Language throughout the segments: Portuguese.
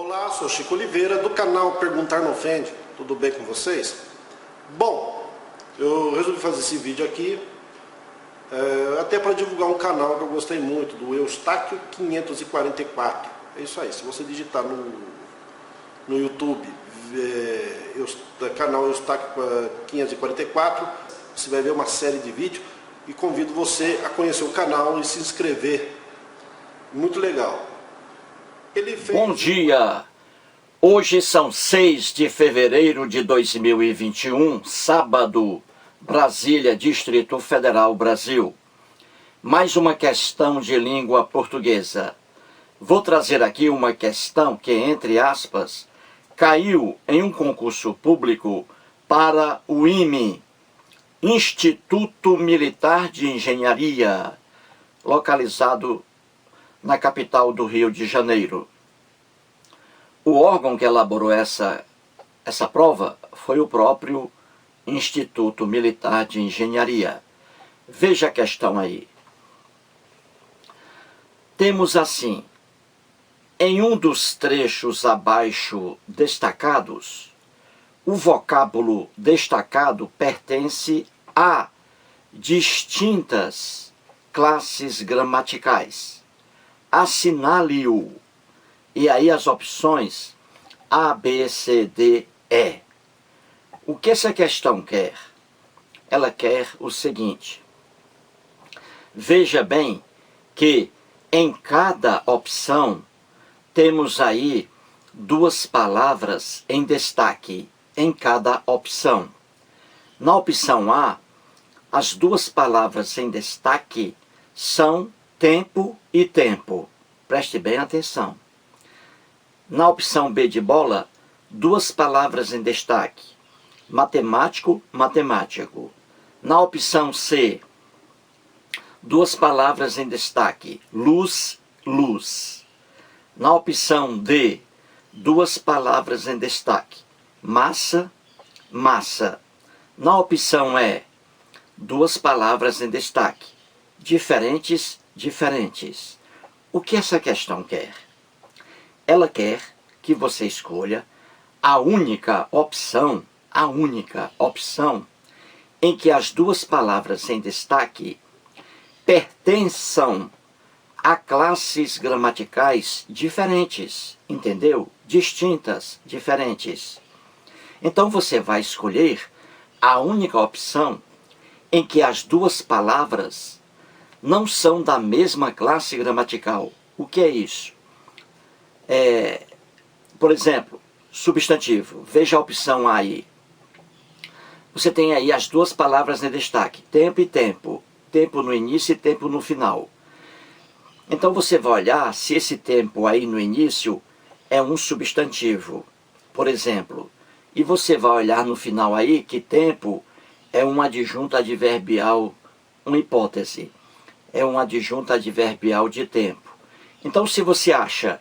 Olá, sou Chico Oliveira do canal Perguntar Não Ofende. Tudo bem com vocês? Bom, eu resolvi fazer esse vídeo aqui até para divulgar um canal que eu gostei muito, do Eustáquio 544. É isso aí, se você digitar no YouTube canal Eustáquio 544, você vai ver uma série de vídeos e convido você a conhecer o canal e se inscrever. Muito legal. Bom dia! Hoje são 6 de fevereiro de 2021, sábado, Brasília, Distrito Federal, Brasil. Mais uma questão de língua portuguesa. Vou trazer aqui uma questão que, entre aspas, caiu em um concurso público para o IME, Instituto Militar de Engenharia, localizado na capital do Rio de Janeiro. O órgão que elaborou essa prova foi o próprio Instituto Militar de Engenharia. Veja a questão aí. Temos assim, em um dos trechos abaixo destacados, o vocábulo destacado pertence a distintas classes gramaticais. Assinale-o. E aí as opções A, B, C, D, E. O que essa questão quer? Ela quer o seguinte. Veja bem que em cada opção temos aí duas palavras em destaque em cada opção. Na opção A, as duas palavras em destaque são tempo e tempo. Preste bem atenção. Na opção B de bola, duas palavras em destaque. Matemático, matemático. Na opção C, duas palavras em destaque. Luz, luz. Na opção D, duas palavras em destaque. Massa, massa. Na opção E, duas palavras em destaque. Diferentes, diferentes. O que essa questão quer? Ela quer que você escolha a única opção em que as duas palavras em destaque pertençam a classes gramaticais diferentes, entendeu? Distintas, diferentes. Então você vai escolher a única opção em que as duas palavras não são da mesma classe gramatical. O que é isso? Por exemplo, substantivo. Veja a opção A aí. Você tem aí as duas palavras em destaque, tempo e tempo. Tempo no início e tempo no final. Então você vai olhar se esse tempo aí no início é um substantivo, por exemplo. E você vai olhar no final aí que tempo é um adjunto adverbial, uma hipótese. É um adjunto adverbial de tempo. Então se você acha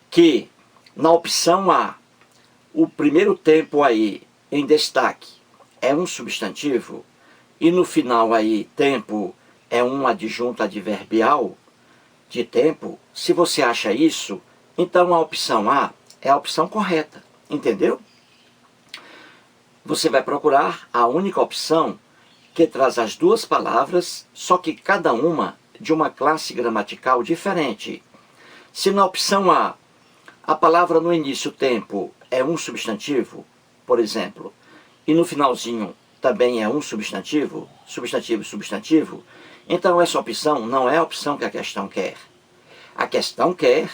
que na opção A, o primeiro tempo aí em destaque é um substantivo e no final aí tempo é um adjunto adverbial de tempo, se você acha isso, então a opção A é a opção correta, entendeu? Você vai procurar a única opção que traz as duas palavras, só que cada uma de uma classe gramatical diferente. Se na opção A palavra no início, tempo, é um substantivo, por exemplo, e no finalzinho também é um substantivo, substantivo, substantivo, então essa opção não é a opção que a questão quer. A questão quer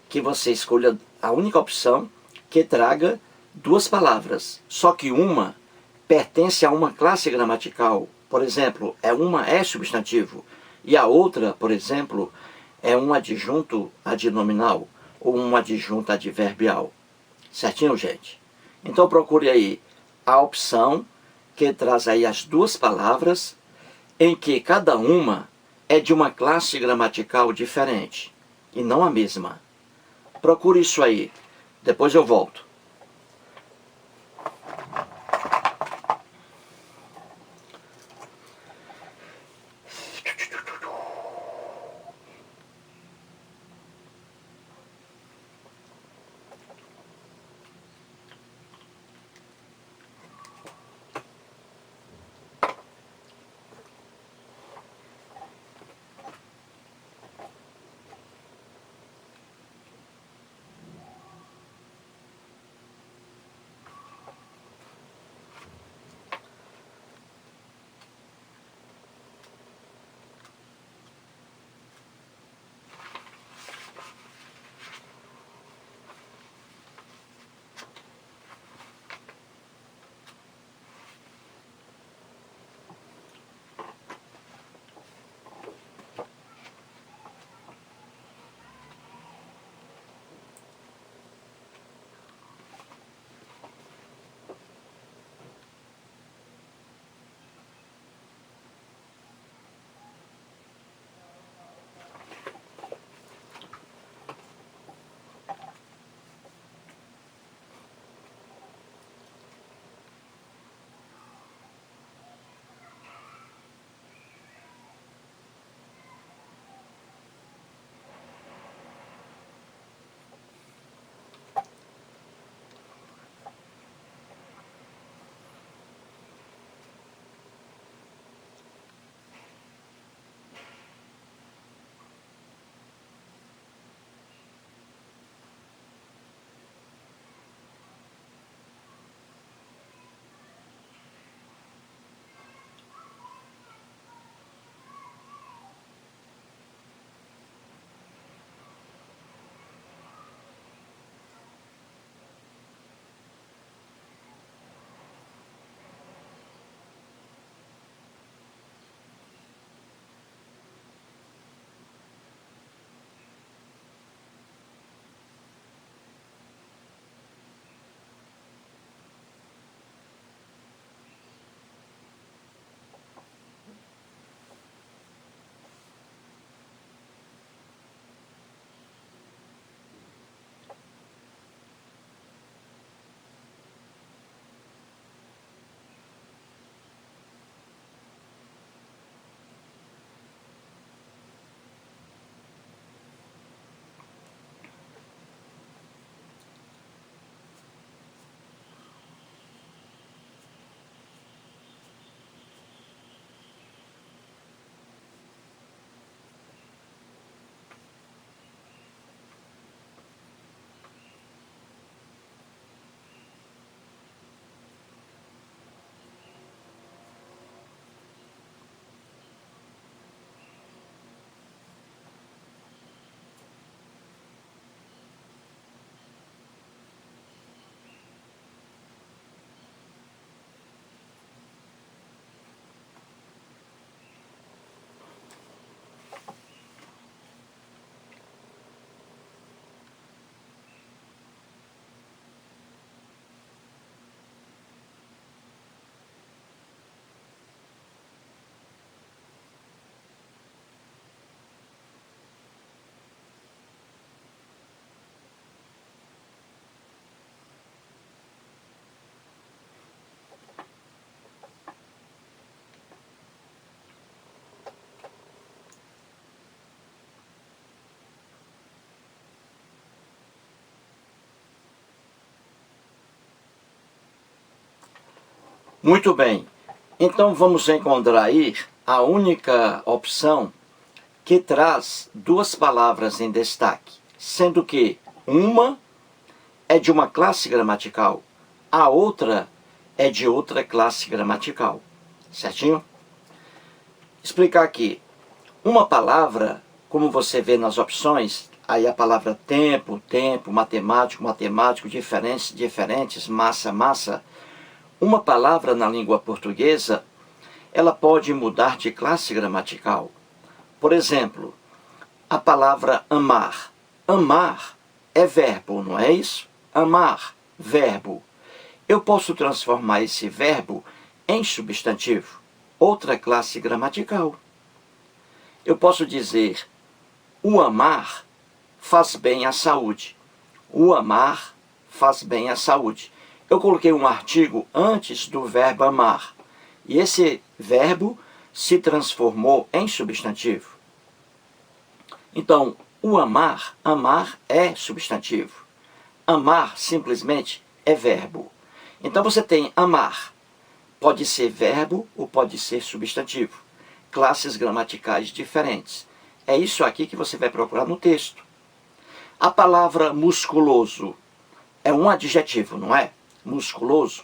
que você escolha a única opção que traga duas palavras, só que uma pertence a uma classe gramatical, por exemplo, uma é substantivo, e a outra, por exemplo, é um adjunto adnominal, ou um adjunto adverbial. Certinho, gente? Então procure aí a opção que traz aí as duas palavras em que cada uma é de uma classe gramatical diferente e não a mesma. Procure isso aí. Depois eu volto. Muito bem. Então vamos encontrar aí a única opção que traz duas palavras em destaque, sendo que uma é de uma classe gramatical, a outra é de outra classe gramatical. Certinho? Explicar aqui. Uma palavra, como você vê nas opções, aí a palavra tempo, tempo, matemático, matemático, diferentes, diferentes, massa, massa. Uma palavra na língua portuguesa, ela pode mudar de classe gramatical. Por exemplo, a palavra amar. Amar é verbo, não é isso? Amar, verbo. Eu posso transformar esse verbo em substantivo, outra classe gramatical. Eu posso dizer, o amar faz bem à saúde. O amar faz bem à saúde. Eu coloquei um artigo antes do verbo amar. E esse verbo se transformou em substantivo. Então, o amar, amar é substantivo. Amar simplesmente é verbo. Então você tem amar. Pode ser verbo ou pode ser substantivo. Classes gramaticais diferentes. É isso aqui que você vai procurar no texto. A palavra musculoso é um adjetivo, não é? Musculoso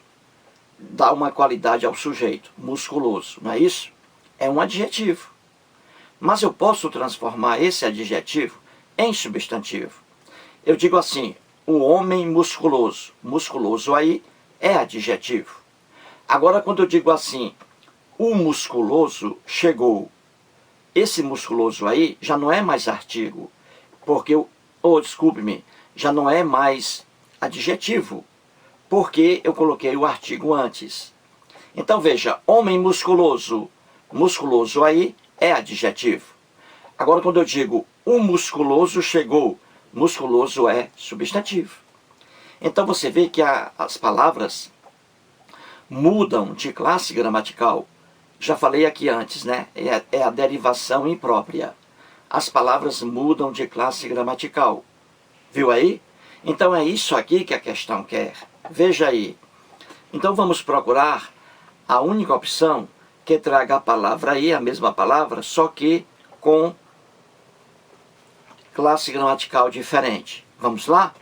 dá uma qualidade ao sujeito. Musculoso, não é isso? É um adjetivo. Mas eu posso transformar esse adjetivo em substantivo. Eu digo assim, o homem musculoso. Musculoso aí é adjetivo. Agora, quando eu digo assim, o musculoso chegou, esse musculoso aí já não é mais artigo, porque, desculpe-me, já não é mais adjetivo, porque eu coloquei o artigo antes. Então veja, homem musculoso, musculoso aí é adjetivo. Agora quando eu digo o musculoso chegou, musculoso é substantivo. Então você vê que as palavras mudam de classe gramatical. Já falei aqui antes, né? É a derivação imprópria. As palavras mudam de classe gramatical. Viu aí? Então é isso aqui que a questão quer. Veja aí. Então vamos procurar a única opção que traga a palavra aí, a mesma palavra, só que com classe gramatical diferente. Vamos lá?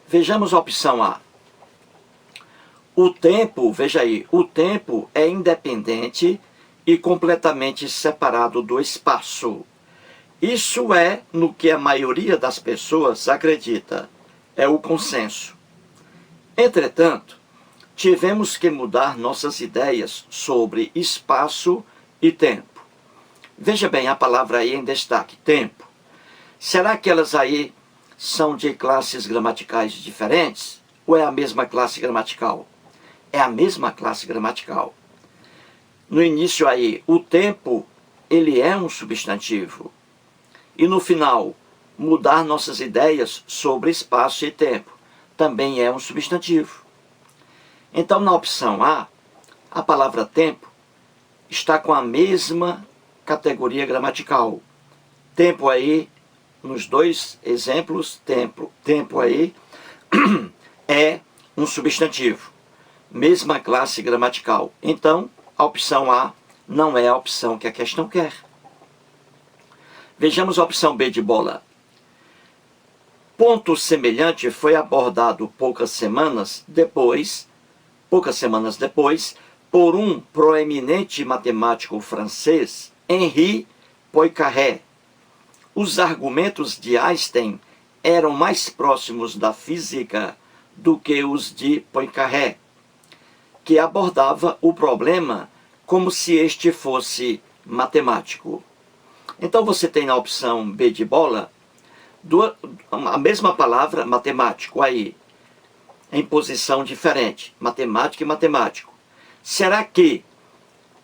Vejamos a opção A. O tempo, veja aí, o tempo é independente e completamente separado do espaço. Isso é no que a maioria das pessoas acredita. É o consenso. Entretanto, tivemos que mudar nossas ideias sobre espaço e tempo. Veja bem a palavra aí em destaque, tempo. Será que elas aí são de classes gramaticais diferentes? Ou é a mesma classe gramatical? É a mesma classe gramatical. No início aí, o tempo, ele é um substantivo. E no final, mudar nossas ideias sobre espaço e tempo também é um substantivo. Então, na opção A, a palavra tempo está com a mesma categoria gramatical. Tempo aí, nos dois exemplos, tempo aí é um substantivo. Mesma classe gramatical. Então, a opção A não é a opção que a questão quer. Vejamos a opção B de bola. Ponto semelhante foi abordado poucas semanas depois, por um proeminente matemático francês, Henri Poincaré. Os argumentos de Einstein eram mais próximos da física do que os de Poincaré, que abordava o problema como se este fosse matemático. Então você tem na opção B de bola a mesma palavra matemático aí, em posição diferente, matemática e matemático. Será que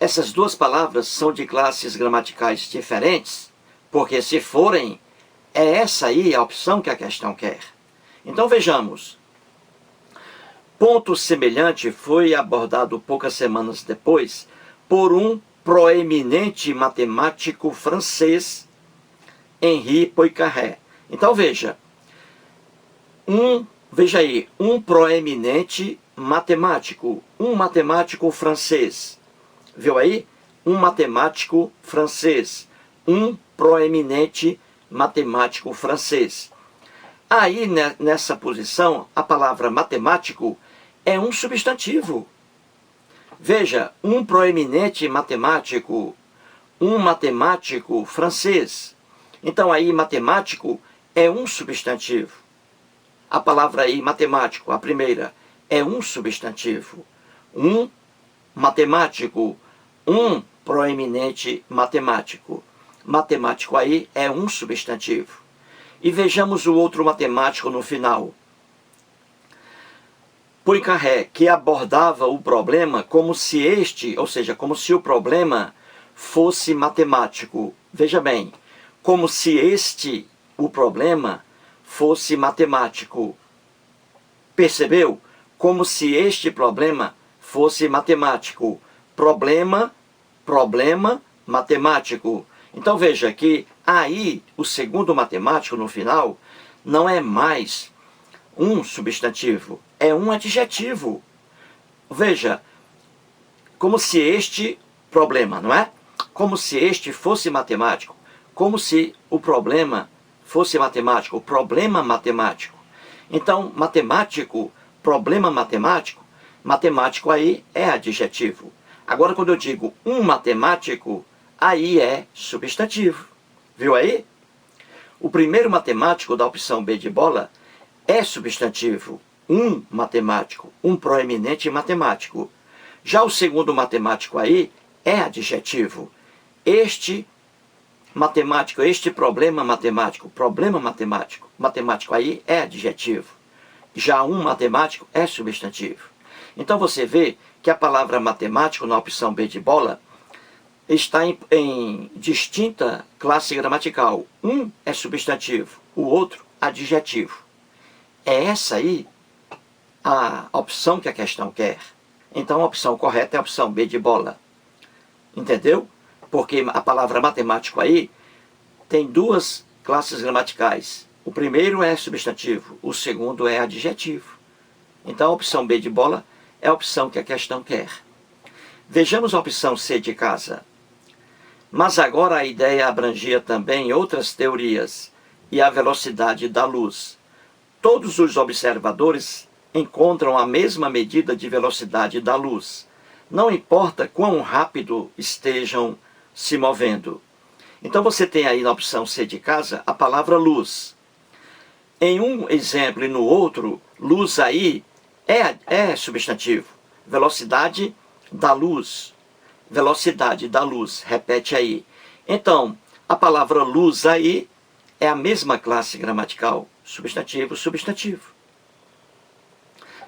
essas duas palavras são de classes gramaticais diferentes? Porque se forem, é essa aí a opção que a questão quer. Então vejamos. Ponto semelhante foi abordado poucas semanas depois por um proeminente matemático francês, Henri Poincaré. Então veja aí, um proeminente matemático, um matemático francês. Viu aí? Um matemático francês, um proeminente matemático francês. Aí, nessa posição, a palavra matemático é um substantivo. Veja, um proeminente matemático, um matemático francês. Então aí, matemático é um substantivo. A palavra aí, matemático, a primeira, é um substantivo. Um matemático, um proeminente matemático. Matemático aí é um substantivo. E vejamos o outro matemático no final. Poincaré, que abordava o problema como se este, ou seja, como se o problema fosse matemático. Veja bem, como se o problema fosse matemático. Percebeu? Como se este problema fosse matemático. Problema, matemático. Então veja que aí o segundo matemático no final não é mais um substantivo, é um adjetivo. Veja, como se este problema, não é? Como se este fosse matemático, como se o problema fosse matemático, o problema matemático. Então, matemático, problema matemático, matemático aí é adjetivo. Agora, quando eu digo um matemático, aí é substantivo. Viu aí? O primeiro matemático da opção B de bola é substantivo. Um matemático, um proeminente matemático. Já o segundo matemático aí é adjetivo. Este matemático, este problema matemático, matemático aí é adjetivo. Já um matemático é substantivo. Então você vê que a palavra matemático na opção B de bola está em distinta classe gramatical. Um é substantivo, o outro adjetivo. É essa aí a opção que a questão quer. Então a opção correta é a opção B de bola. Entendeu? Porque a palavra matemático aí tem duas classes gramaticais. O primeiro é substantivo, o segundo é adjetivo. Então a opção B de bola é a opção que a questão quer. Vejamos a opção C de casa. Mas agora a ideia abrangia também outras teorias e a velocidade da luz. Todos os observadores encontram a mesma medida de velocidade da luz. Não importa quão rápido estejam se movendo. Então você tem aí na opção C de casa a palavra luz. Em um exemplo e no outro, luz aí é substantivo. Velocidade da luz. Velocidade da luz, repete aí. Então, a palavra luz aí é a mesma classe gramatical, substantivo, substantivo.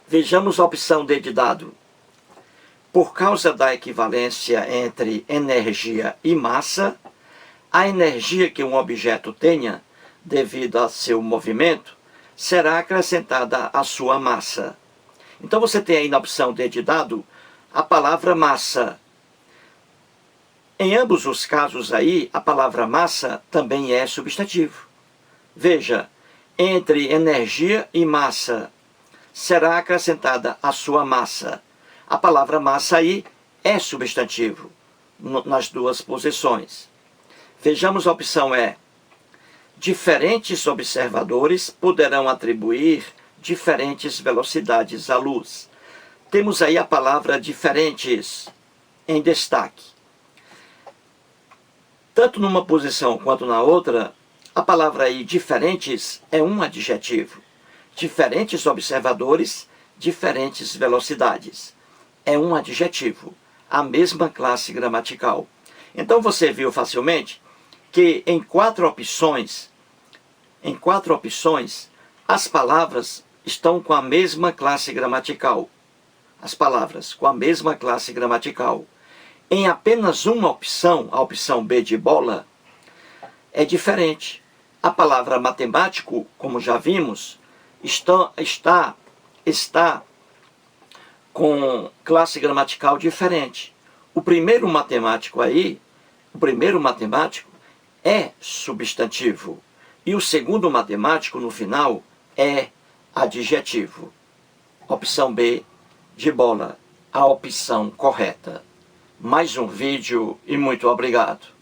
Vejamos a opção D de dado. Por causa da equivalência entre energia e massa, a energia que um objeto tenha, devido a seu movimento, será acrescentada à sua massa. Então você tem aí na opção D de dado a palavra massa. Em ambos os casos aí, a palavra massa também é substantivo. Veja, entre energia e massa, será acrescentada a sua massa. A palavra massa aí é substantivo, nas duas posições. Vejamos a opção E. Diferentes observadores poderão atribuir diferentes velocidades à luz. Temos aí a palavra diferentes em destaque. Tanto numa posição quanto na outra, a palavra aí diferentes é um adjetivo. Diferentes observadores, diferentes velocidades. É um adjetivo, a mesma classe gramatical. Então você viu facilmente que em quatro opções, as palavras estão com a mesma classe gramatical. As palavras com a mesma classe gramatical. Em apenas uma opção, a opção B de bola, é diferente. A palavra matemático, como já vimos, está com classe gramatical diferente. O primeiro matemático é substantivo. E o segundo matemático, no final, é adjetivo. Opção B de bola a opção correta. Mais um vídeo e muito obrigado.